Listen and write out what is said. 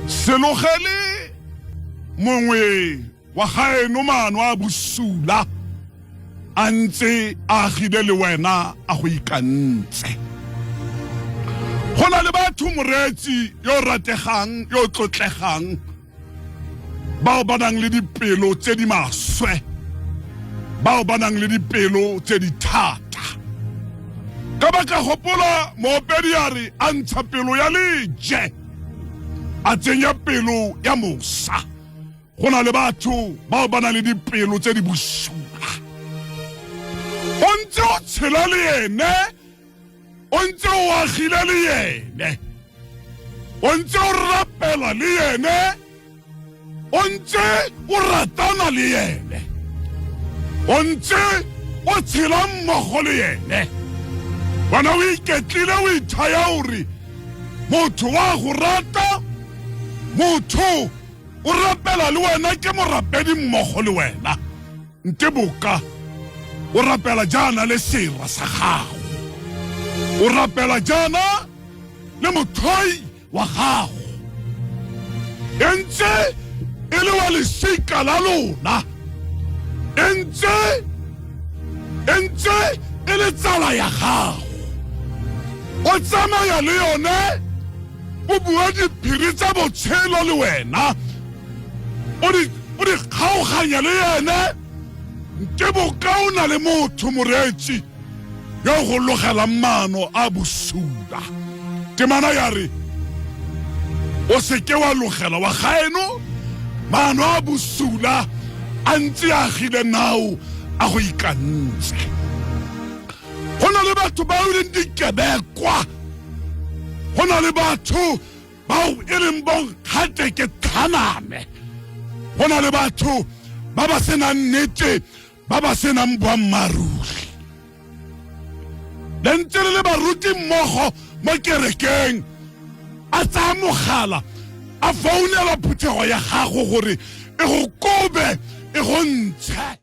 selogele mongwe wa gaeno maano a bosula a ntse a agile le wena a go ikantse. Go na le batho moreetsi yo rategang yo tlotlegang bao ba nang le dipelo tse di maswe, bao ba nang le dipelo tse di thata. Ka baka gopola moopedi a re a ntsha pelo ya leje a tsenya pelo ya mosa. Go na le batho bao ba nang le dipelo tse di bosula. O ntse o tshela le ene, o ntse o agile le ene, o ntse o rapela le ene, o ntse o ratana le ene, o ntse o tshela mmogo le ene. Wena o iketlile o ithaya ore motho wa go rata, motho o rapela le wena ke morapedi mmogo le wena. Nte boka o rapela jana le sera sa gago, o rapela jana le mothoi wa gago, entse e le wa lesika la lona, entse e le tsala ya gago. O tsamaya le yone, o bua diphiri tsa botshelo le wena, o di kgaoganya le yene. Nke boka o na le motho moreetsi yo go logela maano a bosula. Temana ya re o seke wa logela wa gaeno maano a bosula a ntse a agile nao a go ikantse. Go na le batho ba o leng dikebekwa, go na le batho bao e leng bonkgate ke thaname, go na le batho ba ba senang nnete, ba ba senang boammaruri. Le ntse le baruti mmogo mo kerekeng a tsaya mogala a founela phuthego ya gago gore e go kobe e go ntshe.